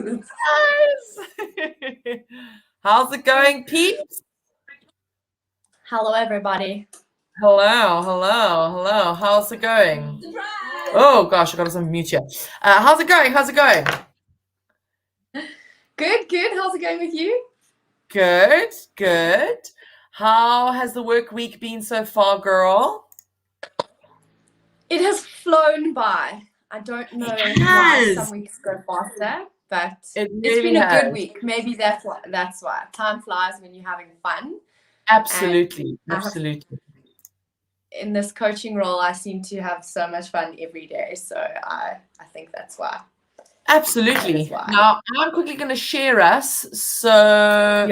Yes. How's it going, peeps? Hello, everybody. Hello. How's it going? Surprise! Oh gosh, I got us on mute here. How's it going? Good. How's it going with you? Good. How has the work week been so far, girl? It has flown by. I don't know why some weeks go faster, but it's been a good week. Maybe that's why. Time flies when you're having fun. Absolutely. In this coaching role, I seem to have so much fun every day, so I think that's why. Absolutely. Now, I'm quickly going to share us. So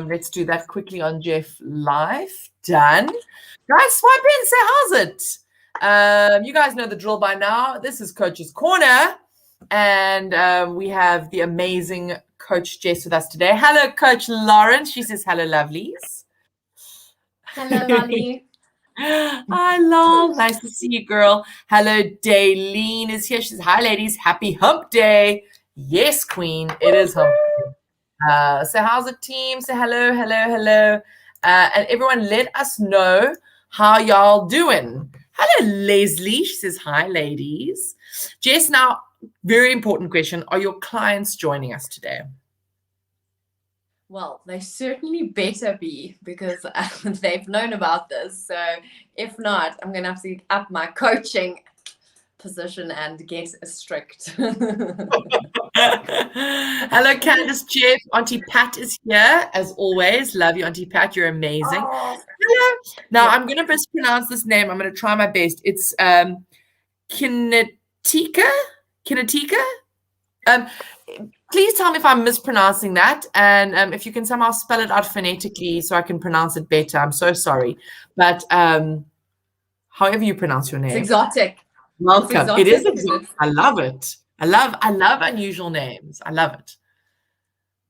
let's do that quickly on Jeff Live. Done. Guys, swipe in, say how's it? You guys know the drill by now. This is Coach's Corner, and we have the amazing Coach Jess with us today. Hello, Coach Lauren. She says hello, lovelies. Hello, Lolly. Hi, Lol. Nice to see you, girl. Hello, Daylene is here. She says, hi, ladies. Happy hump day. Yes, queen. It is hump day. So how's the team? Say hello. And everyone, let us know how y'all doing. Hello, Leslie. She says, hi, ladies. Jess, now, very important question. Are your clients joining us today? Well, they certainly better be, because they've known about this. So if not, I'm going to have to up my coaching position and get strict. Hello, Candace, Jeff. Auntie Pat is here, as always. Love you, Auntie Pat. You're amazing. Oh. Hello. Now, I'm going to mispronounce this name. I'm going to try my best. It's Kinetika? Please tell me if I'm mispronouncing that, and if you can somehow spell it out phonetically so I can pronounce it better. I'm so sorry, but however you pronounce your name, it's exotic. Welcome. It is exotic. I love it. I love unusual names. I love it.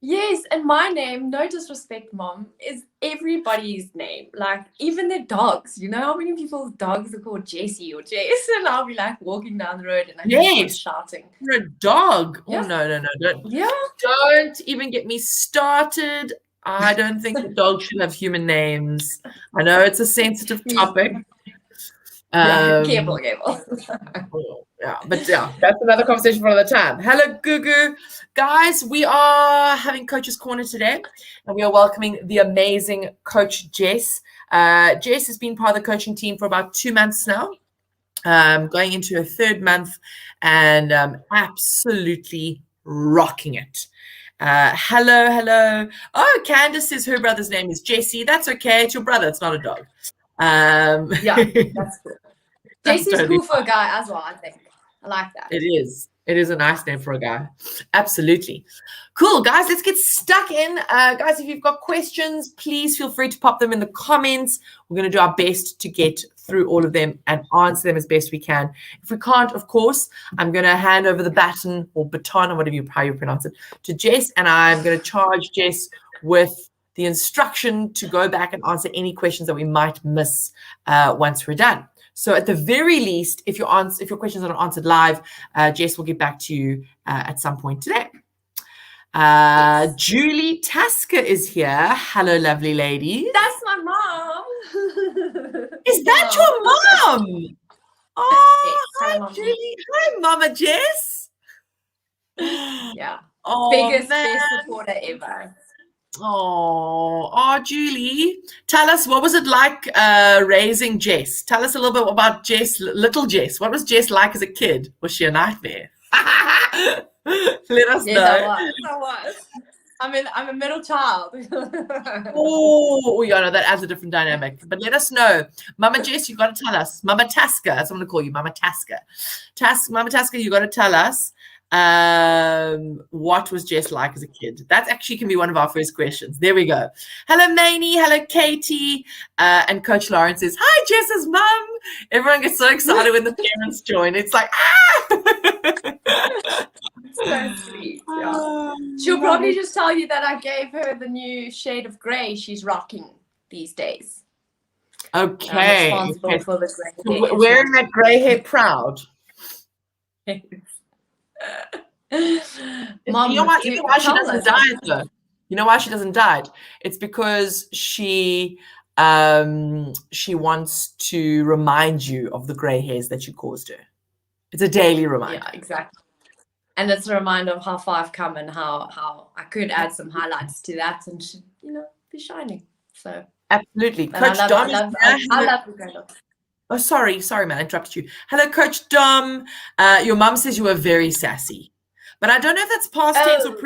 Yes, and my name, no disrespect, Mom, is everybody's name. Like, even their dogs. You know how many people's dogs are called Jessie or Jess? And I'll be like walking down the road and I hear shouting. You're a dog. Yeah. Oh, no. Yeah. Don't even get me started. I don't think the dog should have human names. I know it's a sensitive topic. Careful. But that's another conversation for another time. Hello, Gugu. Guys, we are having Coach's Corner today, and we are welcoming the amazing Coach Jess. Jess has been part of the coaching team for about 2 months now, going into her 3rd month, and absolutely rocking it. Hello. Oh, Candace says her brother's name is Jesse. That's okay. It's your brother. It's not a dog. That's cool. Jesse's cool for a guy as well, I think. I like that. It is a nice name for a guy. Absolutely. Cool, guys, let's get stuck in. Guys, if you've got questions, please feel free to pop them in the comments. We're going to do our best to get through all of them and answer them as best we can. If we can't, of course, I'm going to hand over the baton or baton or how you pronounce it to Jess, and I'm going to charge Jess with the instruction to go back and answer any questions that we might miss once we're done. So at the very least, if your questions are not answered live, Jess will get back to you at some point today. Julie Tasker is here. Hello, lovely lady. That's my mom. Is that your mom? Oh, hi, Julie. Hi, Mama Jess. Yeah. Biggest, best supporter ever. Oh, Julie, tell us, what was it like raising Jess? Tell us a little bit about Jess, little Jess. What was Jess like as a kid? Was she a nightmare? Let us know. I was. I'm a middle child. Yeah, no, that adds a different dynamic. But let us know. Mama Jess, you got to tell us. Mama Tasker, that's what I'm going to call you, Mama Tasker. Mama Tasker, you got to tell us what was Jess like as a kid? That actually can be one of our first questions. There we go. Hello, Maney. Hello, Katie. And Coach Lawrence says, hi, Jess's mum. Everyone gets so excited when the parents join. It's like, so sweet. Yeah. She'll probably just tell you that I gave her the new shade of gray she's rocking these days. Okay. I'm responsible for the gray hair. Wearing that gray hair proud. Mom, You know why? You know why she tell doesn't us. diet though? You know why she doesn't diet? It's because she wants to remind you of the gray hairs that you caused her. It's a daily reminder. Yeah, exactly. And it's a reminder of how far I've come and how I could add some highlights to that and should, be shining. So absolutely. but Coach Dom is I love the grey look. Oh, sorry, man, I interrupted you. Hello, Coach Dom. Your mum says you were very sassy, but I don't know if that's past tense or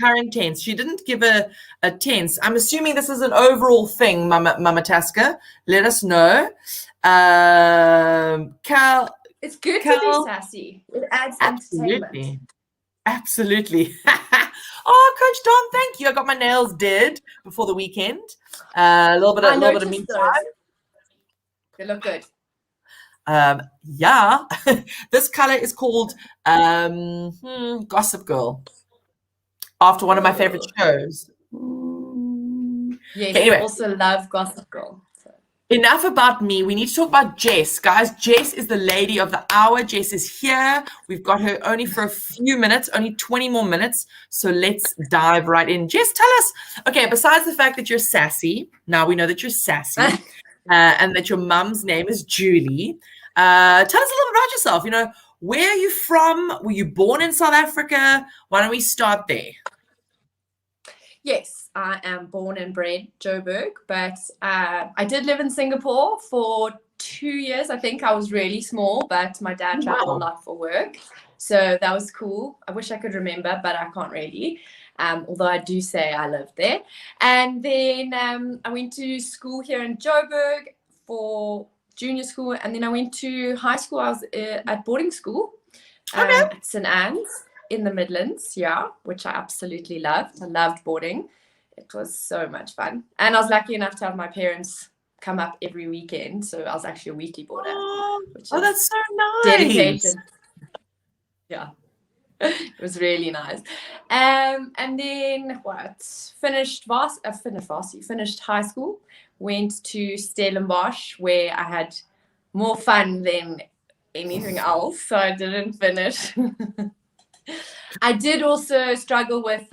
current tense. She didn't give a tense. I'm assuming this is an overall thing, Mama Tasker. Let us know. Cal. It's good to be sassy. It adds entertainment. Absolutely. Oh, Coach Dom, thank you. I got my nails did before the weekend. A little bit of me time. They look good. Yeah, this color is called Gossip Girl, after one of my favorite shows. Yes, okay, anyway. I also love Gossip Girl. Enough about me. We need to talk about Jess, guys. Jess is the lady of the hour. Jess is here. We've got her only for a few minutes, only 20 more minutes. So let's dive right in. Jess, tell us, okay, besides the fact that you're sassy, now we know that you're sassy, and that your mum's name is Julie. Tell us a little bit about yourself. Where are you from? Were you born in South Africa? Why don't we start there? Yes, I am born and bred Joburg, but I did live in Singapore for 2 years. I think I was really small, but my dad traveled a lot for work. So that was cool. I wish I could remember, but I can't really. Although I do say I lived there. And then I went to school here in Joburg for junior school, and then I went to high school. I was at boarding school at St. Anne's in the Midlands, which I absolutely loved. I loved boarding. It was so much fun. And I was lucky enough to have my parents come up every weekend. So I was actually a weekly boarder. That's so nice. Dedicated. Yeah. It was really nice. And then finished high school, went to Stellenbosch, where I had more fun than anything else. So I didn't finish. I did also struggle with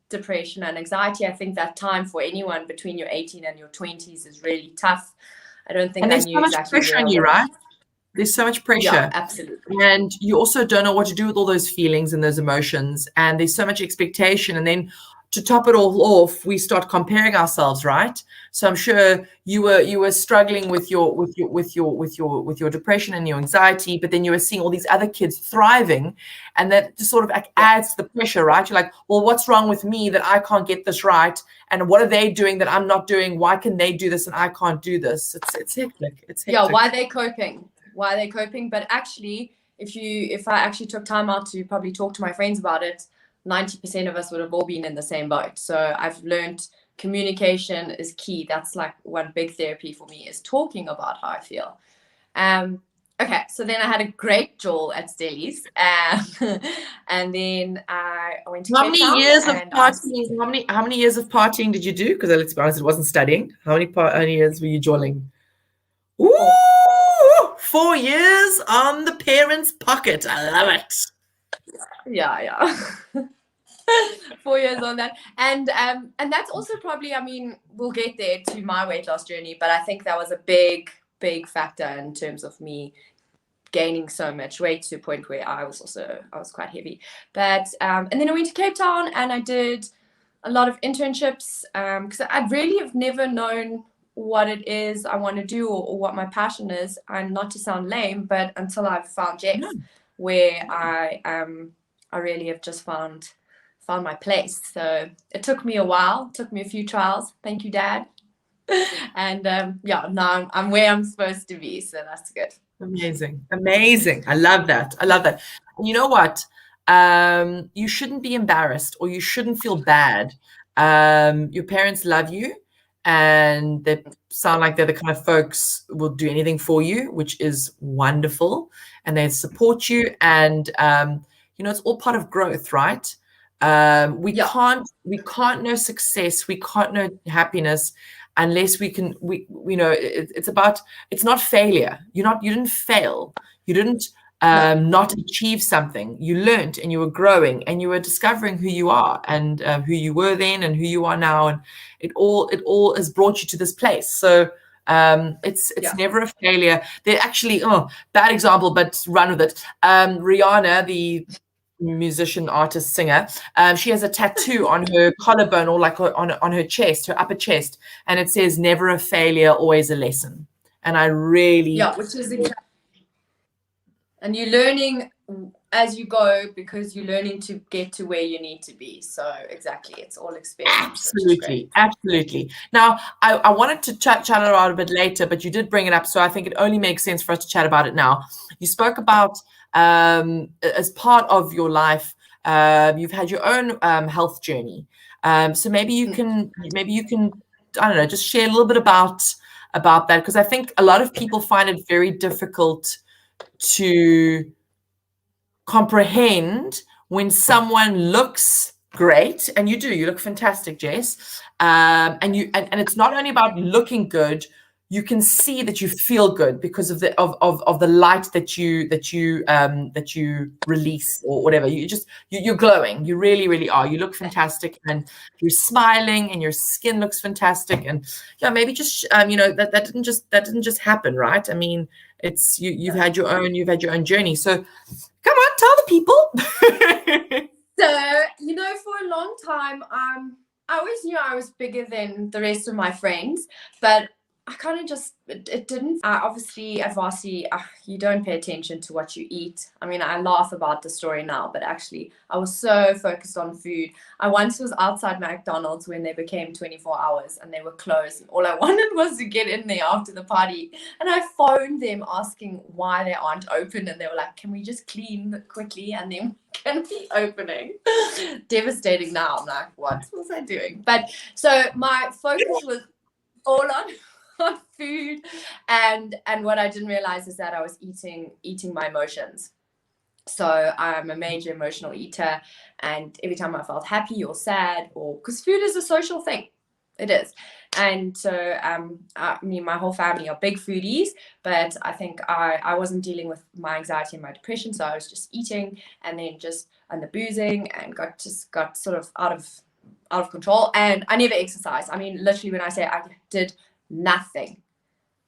depression and anxiety. I think that time for anyone between your 18 and your 20s is really tough. I don't think I knew exactly pressure on you, right? There's so much pressure. Yeah, absolutely. And you also don't know what to do with all those feelings and those emotions. And there's so much expectation. And then to top it all off, we start comparing ourselves, right? So I'm sure you were struggling with your depression and your anxiety, but then you were seeing all these other kids thriving, and that just sort of adds to the pressure, right? You're like, well, what's wrong with me that I can't get this right? And what are they doing that I'm not doing? Why can they do this and I can't do this? It's hectic. It's hectic. Yeah, why are they coping? But actually, if I actually took time out to probably talk to my friends about it, 90% of us would have all been in the same boat. So I've learned communication is key. That's like one big therapy for me, is talking about how I feel. Okay, so then I had a great jol at Stellies, and then I went to Cape Town. How many years of partying did you do? Because let's be honest, it wasn't studying. How many years were you jolling? Ooh, 4 years on the parents' pocket. I love it. Yeah. 4 years on that, and that's also probably, we'll get there to my weight loss journey, but I think that was a big factor in terms of me gaining so much weight to a point where I was quite heavy. But and then I went to Cape Town and I did a lot of internships, because I really have never known what it is I want to do or what my passion is. And not to sound lame, but until I've found Jeff, where I really have just found my place. So it took me a while, took me a few trials. Thank you, Dad. And now I'm where I'm supposed to be. So that's good. Amazing. I love that. And you know what? You shouldn't be embarrassed, or you shouldn't feel bad. Your parents love you, and they sound like they're the kind of folks who will do anything for you, which is wonderful. And they support you. And, it's all part of growth, right? We can't know success. We can't know happiness unless we know it's not failure. You didn't fail. You didn't not achieve something. You learned and you were growing and you were discovering who you are and who you were then and who you are now. And it all has brought you to this place. So it's never a failure. They're actually, bad example, but run with it. Rihanna, the musician, artist, singer, she has a tattoo on her collarbone or like on her chest, her upper chest, and it says never a failure, always a lesson. And I really which is exactly, and you're learning as you go because you're learning to get to where you need to be. So exactly, it's all experience. Absolutely. Now I wanted to chat about it a bit later, but you did bring it up, so I think it only makes sense for us to chat about it now. You spoke about as part of your life, you've had your own health journey. So maybe you can I don't know, just share a little bit about that, because I think a lot of people find it very difficult to comprehend when someone looks great, and you look fantastic, Jess, and it's not only about looking good. You can see that you feel good because of the light that you release or whatever. You're glowing. You really are. You look fantastic, and you're smiling, and your skin looks fantastic. And maybe just that didn't just happen, right? I mean, it's you've had your own journey. So come on, tell the people. So for a long time, I always knew I was bigger than the rest of my friends, but I kind of just, it didn't. Obviously, at varsity, you don't pay attention to what you eat. I mean, I laugh about the story now, but actually, I was so focused on food. I once was outside McDonald's when they became 24 hours and they were closed. And all I wanted was to get in there after the party. And I phoned them asking why they aren't open. And they were like, can we just clean quickly and then can be opening? Devastating now. I'm like, what was I doing? But so my focus was all on food, and what I didn't realize is that I was eating my emotions. So I'm a major emotional eater, and every time I felt happy or sad, or because food is a social thing, it is. And so my whole family are big foodies, but I think I wasn't dealing with my anxiety and my depression, so I was just eating and the boozing, and got sort of out of control. And I never exercised. I mean, literally, when I say I did nothing,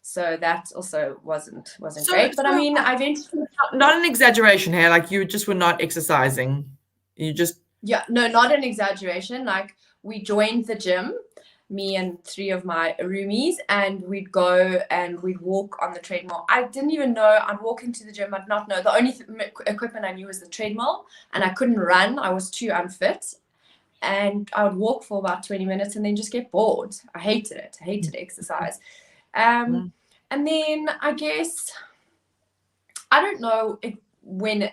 so that also wasn't great. But I mean, I eventually, not an exaggeration here, like you just were not exercising, you just no, not an exaggeration. Like, we joined the gym, me and 3 of my roomies, and we'd go and we'd walk on the treadmill. I didn't even know I'd walk into the gym. I'd not know. The only equipment I knew was the treadmill, and I couldn't run. I was too unfit. And I would walk for about 20 minutes and then just get bored. I hated it. I hated exercise. And then I guess, I don't know when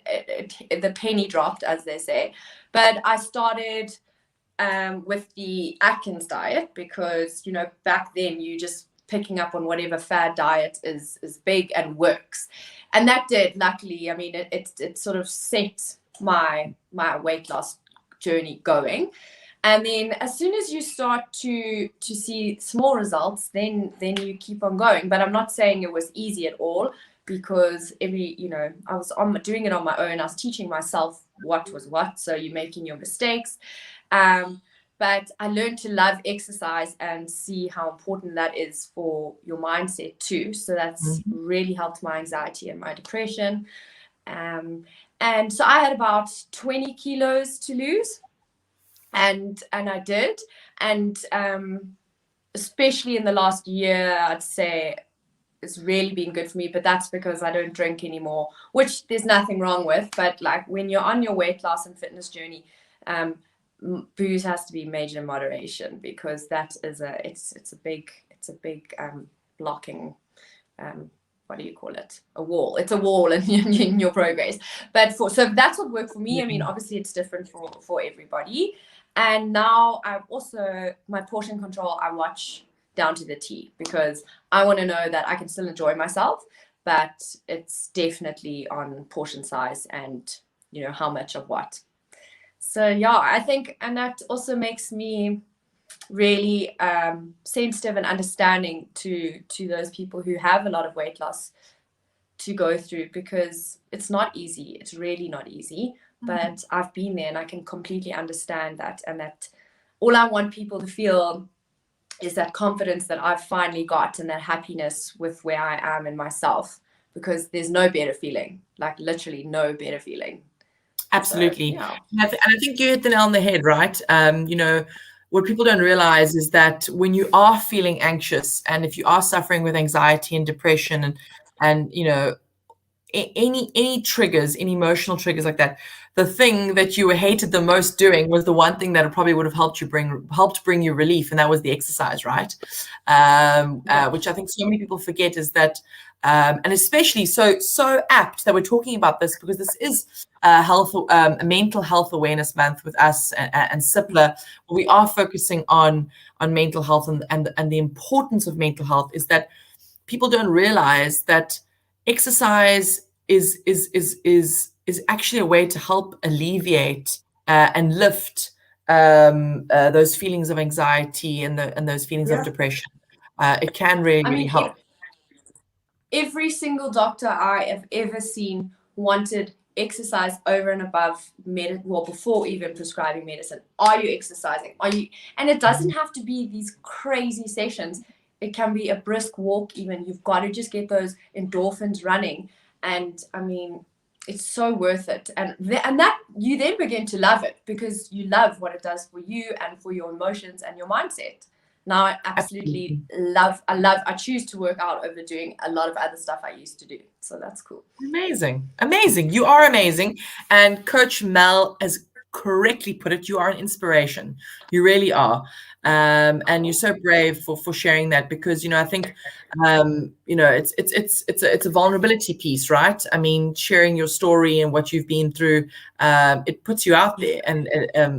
the penny dropped, as they say, but I started with the Atkins diet, because, back then you just picking up on whatever fad diet is big and works. And that did, luckily. I mean, it sort of set my weight loss journey going. And then as soon as you start to see small results, then you keep on going. But I'm not saying it was easy at all, because I was doing it on my own. I was teaching myself what was what, so you're making your mistakes. But I learned to love exercise and see how important that is for your mindset too. So that's really helped my anxiety and my depression. And so I had about 20 kilos to lose, and I did. And especially in the last year, I'd say it's really been good for me. But that's because I don't drink anymore, which there's nothing wrong with. But like, when you're on your weight loss and fitness journey, booze has to be major moderation, because that is it's a big blocking, what do you call it? A wall. It's a wall in your progress. But so that's what worked for me. I mean, obviously it's different for everybody. And now I've also, my portion control, I watch down to the T, because I want to know that I can still enjoy myself, but it's definitely on portion size and, how much of what. So yeah, I think, and that also makes me really sensitive and understanding to those people who have a lot of weight loss to go through, because it's not easy. It's really not easy. But I've been there, and I can completely understand that. And that all I want people to feel is that confidence that I've finally got, and that happiness with where I am in myself, because there's no better feeling, like literally no better feeling. Absolutely. So, yeah. And I think you hit the nail on the head, right? You know, what people don't realize is that when you are feeling anxious, and if you are suffering with anxiety and depression, and you know, any triggers, any emotional triggers like that, the thing that you hated the most doing was the one thing that probably would have helped bring you relief, and that was the exercise, right? Which I think so many people forget is that, and especially so apt that we're talking about this, because this is a mental health awareness month with us and CIPLA. We are focusing on mental health, and the importance of mental health is that people don't realize that exercise is actually a way to help alleviate and lift those feelings of anxiety and those feelings of depression. It can really help. Every single doctor I have ever seen wanted exercise over and above before even prescribing medicine. Are you exercising? And it doesn't have to be these crazy sessions. It can be a brisk walk even. You've got to just get those endorphins running. And I mean, it's so worth it. And that you then begin to love it, because you love what it does for you and for your emotions and your mindset. Now I absolutely I choose to work out over doing a lot of other stuff I used to do. So that's cool. Amazing. You are amazing. And Coach Mel has correctly put it, you are an inspiration. You really are. And you're so brave for sharing that, because, you know, I think, you know, it's a vulnerability piece, right? I mean, sharing your story and what you've been through, it puts you out there, and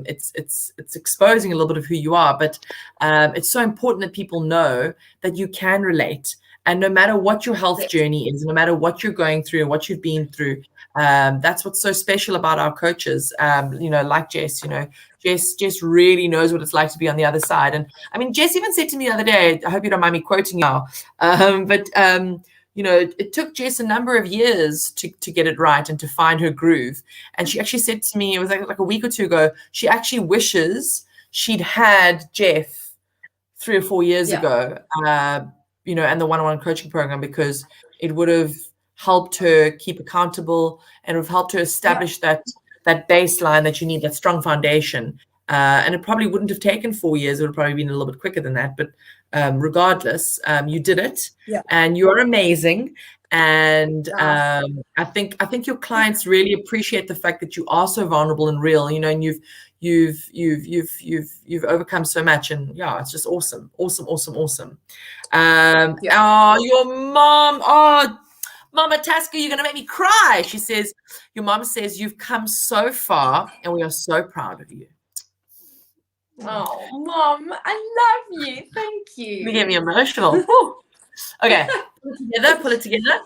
it's exposing a little bit of who you are. But it's so important that people know that you can relate. And no matter what your health journey is, no matter what you're going through and what you've been through, that's what's so special about our coaches. You know, like Jess, you know, Jess really knows what it's like to be on the other side. And I mean, Jess even said to me the other day, I hope you don't mind me quoting now, but you know, it took Jess a number of years to get it right and to find her groove. And she actually said to me, it was like a week or two ago, she actually wishes she'd had Jeff 3 or 4 years ago, you know, and the one-on-one coaching program, because it would have helped her keep accountable, and it would have helped her establish that baseline that you need, that strong foundation. And it probably wouldn't have taken 4 years. It would have probably been a little bit quicker than that. But regardless, you did it, and you are amazing. And I think your clients really appreciate the fact that you are so vulnerable and real, you know, and you've overcome so much. And yeah, it's just awesome. Oh, your mom, Mama Tasker, you're gonna make me cry. She says, your mom says you've come so far, and we are so proud of you. Oh, Mom, I love you. Thank you. You get me emotional. Okay, pull it together.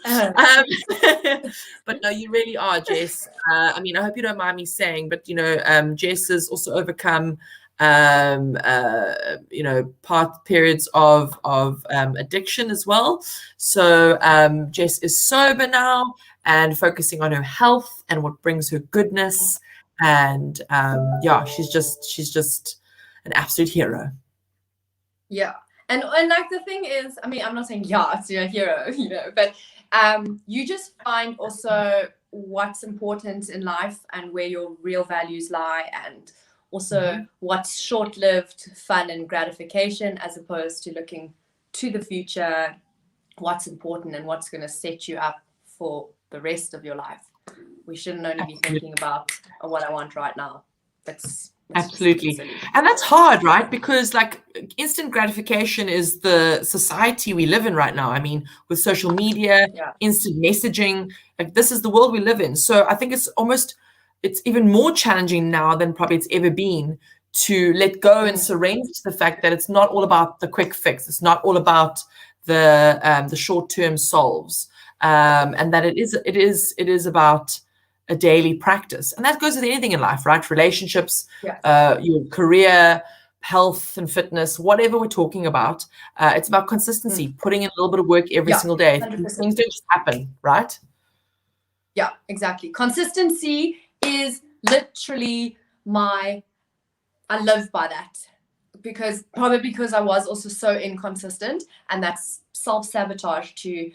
But no, you really are, Jess. I mean, I hope you don't mind me saying, but you know, Jess has also overcome you know, periods of addiction as well. So Jess is sober now and focusing on her health and what brings her goodness. And yeah, she's just an absolute hero. Yeah. And like the thing is, I mean, I'm not saying it's your hero, you know, but you just find also what's important in life and where your real values lie, and also what's short-lived fun and gratification, as opposed to looking to the future, what's important and what's going to set you up for the rest of your life. We shouldn't only be thinking about what I want right now. Absolutely. And that's hard, right? Because like instant gratification is the society we live in right now. I mean, with social media, instant messaging, like this is the world we live in. So I think it's even more challenging now than probably it's ever been to let go and surrender to the fact that it's not all about the quick fix. It's not all about the short-term solves, and that it is about a daily practice. And that goes with anything in life, right? Relationships, your career, health and fitness, whatever we're talking about, it's about consistency, putting in a little bit of work every single day. 100%. Things don't just happen, right? Yeah, exactly. Consistency is literally I live by that, because I was also so inconsistent, and that's self-sabotage to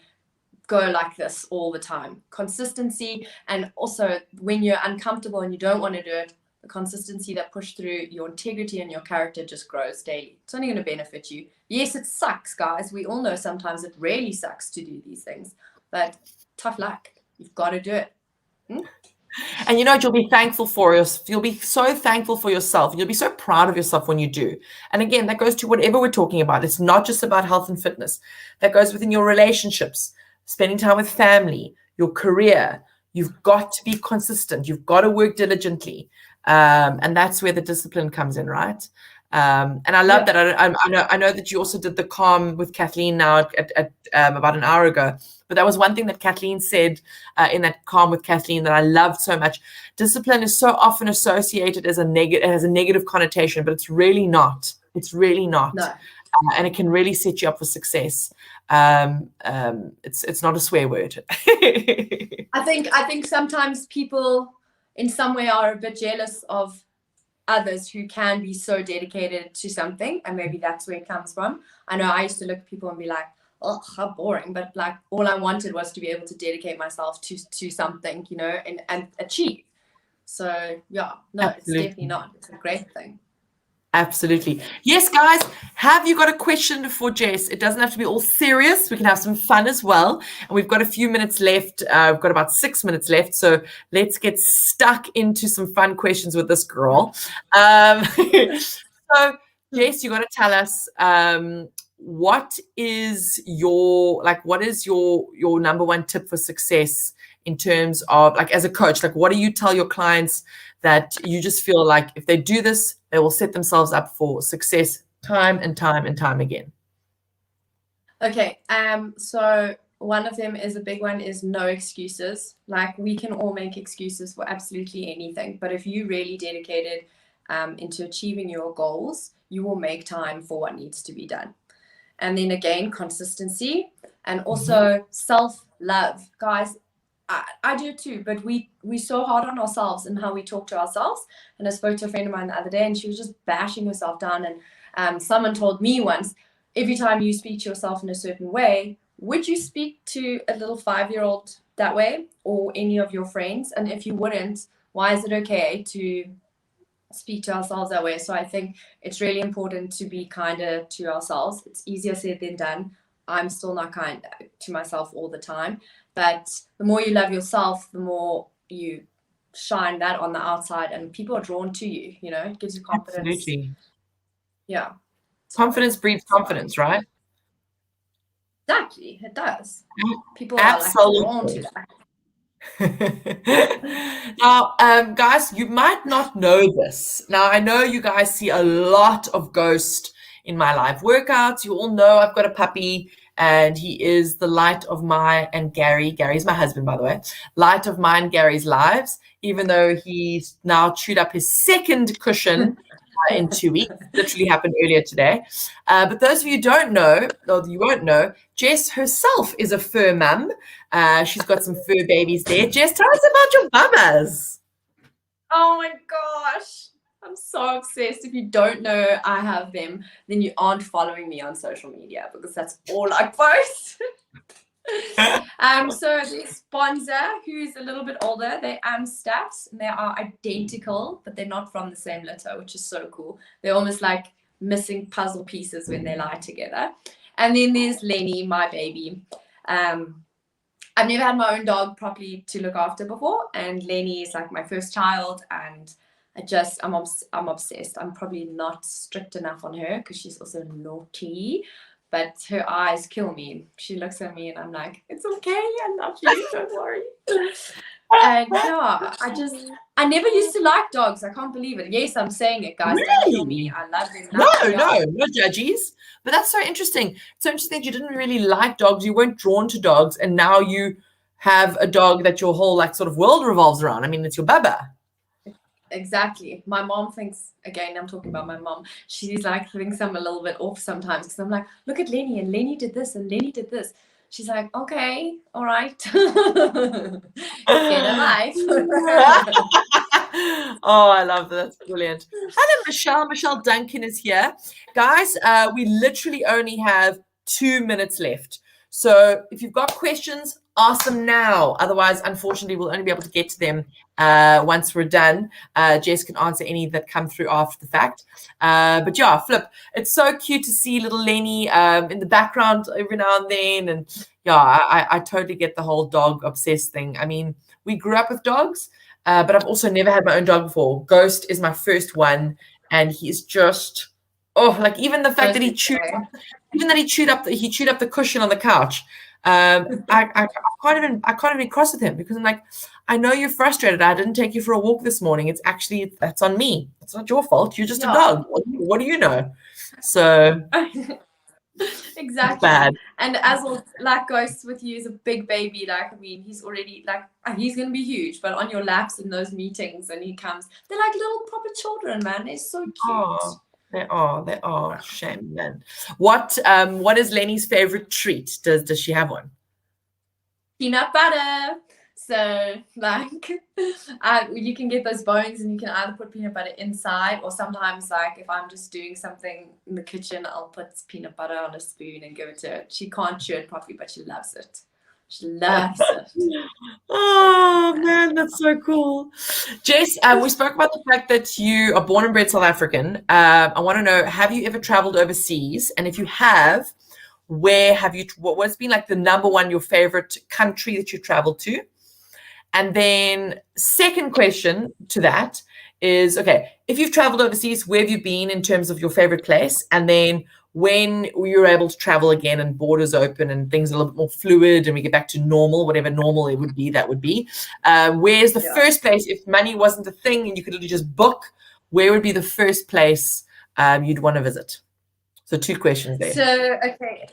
go like this all the time. Consistency, and also when you're uncomfortable and you don't want to do it, the consistency that push through, your integrity and your character just grows daily. It's only going to benefit you. Yes, it sucks, guys. We all know sometimes it really sucks to do these things, but tough luck. You've got to do it. And you know what you'll be thankful for? You'll be so thankful for yourself. You'll be so proud of yourself when you do. And again, that goes to whatever we're talking about. It's not just about health and fitness. That goes within your relationships, spending time with family, your career. You've got to be consistent. You've got to work diligently. And that's where the discipline comes in, right? And I love that. I know that you also did the calm with Kathleen now at about an hour ago. But that was one thing that Kathleen said in that calm with Kathleen that I loved so much. Discipline is so often associated as it has a negative connotation, but it's really not. It's really not. No. And it can really set you up for success. It's not a swear word. I think sometimes people in some way are a bit jealous of others who can be so dedicated to something, and maybe that's where it comes from. I know I used to look at people and be like, oh, how boring, but like all I wanted was to be able to dedicate myself to something, you know, and achieve. So yeah, no, Absolutely. It's definitely not. It's a great thing. Absolutely. Yes, guys, have you got a question for Jess? It doesn't have to be all serious. We can have some fun as well. And we've got a few minutes left. We've got about 6 minutes left. So let's get stuck into some fun questions with this girl. So Jess, you got to tell us, what is your number one tip for success in terms of, like, as a coach? Like, what do you tell your clients that you just feel like if they do this, they will set themselves up for success time and time and time again? Okay, so one of them is a big one, is no excuses. Like, we can all make excuses for absolutely anything, but if you really dedicated into achieving your goals, you will make time for what needs to be done. And then again, consistency, and also self-love. Guys, I do too, but we're so hard on ourselves and how we talk to ourselves. And I spoke to a friend of mine the other day, and she was just bashing herself down. And someone told me once, every time you speak to yourself in a certain way, would you speak to a little 5-year-old that way, or any of your friends? And if you wouldn't, why is it okay to speak to ourselves that way? So I think it's really important to be kinder to ourselves. It's easier said than done. I'm still not kind to myself all the time, but the more you love yourself, the more you shine that on the outside, and people are drawn to you. You know, it gives you confidence. Absolutely. Yeah. Confidence breeds confidence, right? Exactly, it does. People Absolutely. are like drawn to that. Now, guys, you might not know this. Now, I know you guys see a lot of Ghost in my live workouts. You all know I've got a puppy, and he is the light of Gary's my husband, by the way, light of mine and Gary's lives, even though he's now chewed up his second cushion in 2 weeks. Literally happened earlier today. But those of you who don't know, or you won't know, Jess herself is a fur mum. She's got some fur babies there. Jess, tell us about your bubbas. Oh my gosh, I'm so obsessed. If you don't know I have them, then you aren't following me on social media, because that's all I post. So there's Bonza, who's a little bit older. They're staffs, and they are identical, but they're not from the same litter, which is so cool. They're almost like missing puzzle pieces when they lie together. And then there's Lenny, my baby. I've never had my own dog properly to look after before, and Lenny is like my first child, and I'm obsessed. I'm probably not strict enough on her because she's also naughty, but her eyes kill me. She looks at me and I'm like, it's okay, I love you, don't worry. And yeah, I never used to like dogs. I can't believe it. Yes, I'm saying it, guys. Really? Don't kill me. I love them. No judges. But that's so interesting. It's so interesting that you didn't really like dogs. You weren't drawn to dogs, and now you have a dog that your whole sort of world revolves around. I mean, it's your baba. Exactly. My mom thinks, again, I'm talking about my mom. She's like, thinks I'm a little bit off sometimes because I'm like, look at Lenny, and Lenny did this, and Lenny did this. She's like, okay, all right. Get a life. Oh, I love that. That's brilliant. Hello, Michelle. Michelle Duncan is here. Guys, we literally only have 2 minutes left. So if you've got questions, ask them now. Otherwise, unfortunately, we'll only be able to get to them once we're done. Jess can answer any that come through after the fact. But yeah, Flip, it's so cute to see little Lenny in the background every now and then. And yeah, I totally get the whole dog obsessed thing. I mean, we grew up with dogs, but I've also never had my own dog before. Ghost is my first one, and he's just like even the fact that he chewed up the cushion on the couch. I can't even cross with him because I'm like, I know you're frustrated. I didn't take you for a walk this morning. That's on me. It's not your fault. You're just a dog. What do you know? So exactly. Bad. And as well, like Ghost with you is a big baby. Like, I mean, he's already like, he's gonna be huge, but on your laps in those meetings, and he comes, they're like little proper children, man. They're so cute. Oh, they are. Shame, man. What is Lenny's favorite treat? Does she have one? Peanut butter. So like you can get those bones and you can either put peanut butter inside, or sometimes like if I'm just doing something in the kitchen, I'll put peanut butter on a spoon and give it to her. She can't chew it properly, but she loves it. She loves it. Oh man, that's so cool. Jess, we spoke about the fact that you are born and bred South African. I want to know, have you ever traveled overseas? And if you have, where have you, what's been like the number one, your favorite country that you traveled to? And then second question to that is, okay, if you've traveled overseas, where have you been in terms of your favorite place? And then when you're able to travel again and borders open and things are a little bit more fluid and we get back to normal, whatever normal it would be, that would be. Where's the first place, if money wasn't a thing and you could just book, where would be the first place you'd want to visit? So 2 questions there. So, okay.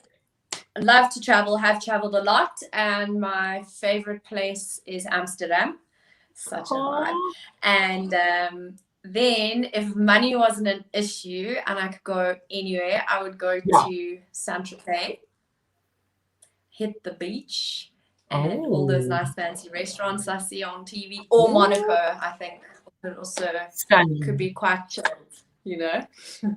Love to travel, have traveled a lot, and my favorite place is Amsterdam. Such a vibe. And then if money wasn't an issue and I could go anywhere, I would go to Saint-Tropez, hit the beach, and all those nice fancy restaurants I see on TV, or Monaco, I think. It also could be quite chilled, you know.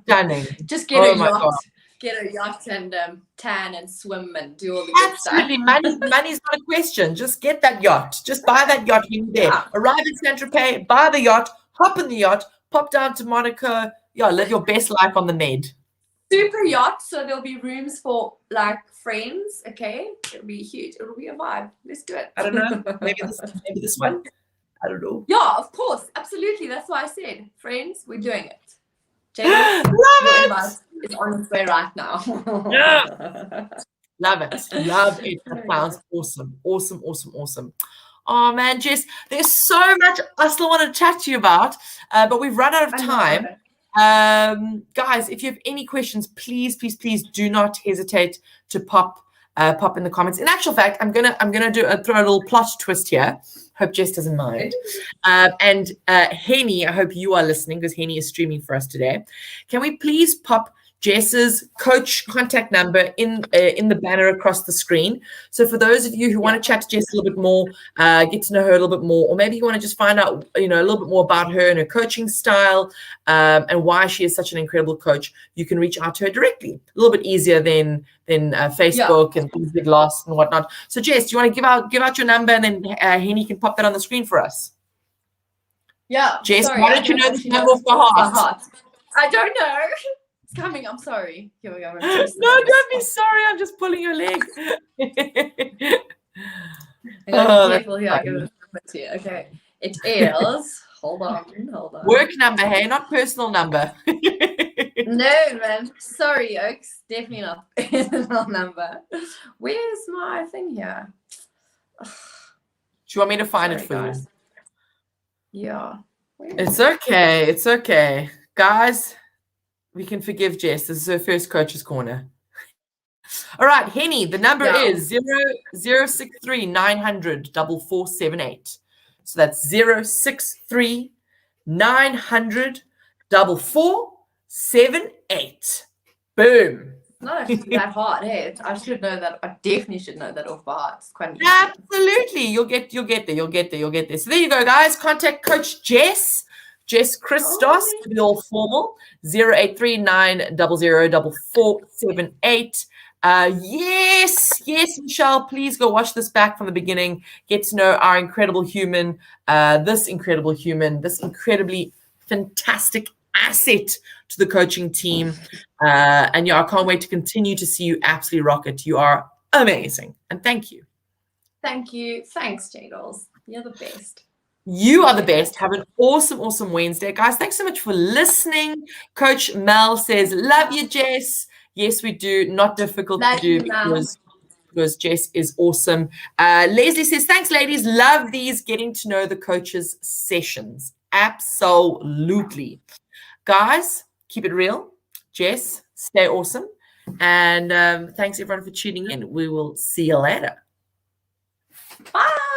Stunning. Just get a yacht. Get a yacht and tan and swim and do all the good stuff. Absolutely. Money's not a question. Just get that yacht. Just buy that yacht when you're there. Arrive in Saint-Tropez, buy the yacht, hop in the yacht, pop down to Monaco. Yeah, live your best life on the Med. Super yacht, so there'll be rooms for like friends. Okay, it'll be huge. It'll be a vibe. Let's do it. I don't know. Maybe this one. I don't know. Yeah, of course, absolutely. That's why I said, friends, we're doing it. Jade, love it. It's on its way right now. Love it. That sounds awesome. Oh man, Jess, there's so much I still want to chat to you about, but we've run out of time. Guys, if you have any questions, please do not hesitate to pop in the comments. In actual fact, I'm gonna throw a little plot twist here. Hope Jess doesn't mind. And Henny, I hope you are listening because Henny is streaming for us today. Can we please pop Jess's coach contact number in the banner across the screen? So for those of you who want to chat to Jess a little bit more, get to know her a little bit more, or maybe you want to just find out, a little bit more about her and her coaching style, and why she is such an incredible coach, you can reach out to her directly. A little bit easier than Facebook and things get lost and whatnot. So Jess, do you want to give out your number, and then Henny can pop that on the screen for us? Yeah. Jess, why don't you know this number off by heart? I don't know. It's coming. I'm sorry. Here we go. No, don't be sorry. I'm just pulling your leg. Careful here. I give it a number to you. Okay. It is. Hold on. Work number, hey, not personal number. No, man. Sorry, Oaks. Definitely not personal number. Where's my thing here? Do you want me to find it for guys. You? Yeah. It's okay. Guys, we can forgive Jess. This is her first Coach's Corner. All right, Henny, the number is 0063 900 4478. So that's 063 900 4478. Boom. Not actually that hard, hey? I should know that. I definitely should know that off by heart. It's quite easy. Absolutely. You'll get there. So there you go, guys. Contact Coach Jess Christos to be all formal. 0839004478. Yes, Michelle, please go watch this back from the beginning. Get to know our incredible human, this incredibly fantastic asset to the coaching team. And yeah, I can't wait to continue to see you absolutely rock it. You are amazing. And thank you. Thank you. Thanks, Jagles. You're the best. You are the best. Have an awesome Wednesday. Guys, thanks so much for listening. Coach Mel says, love you, Jess. Yes, we do. Not difficult to do because Jess is awesome. Leslie says, thanks, ladies. Love these getting to know the coaches sessions. Absolutely. Guys, keep it real. Jess, stay awesome. And thanks, everyone, for tuning in. We will see you later. Bye.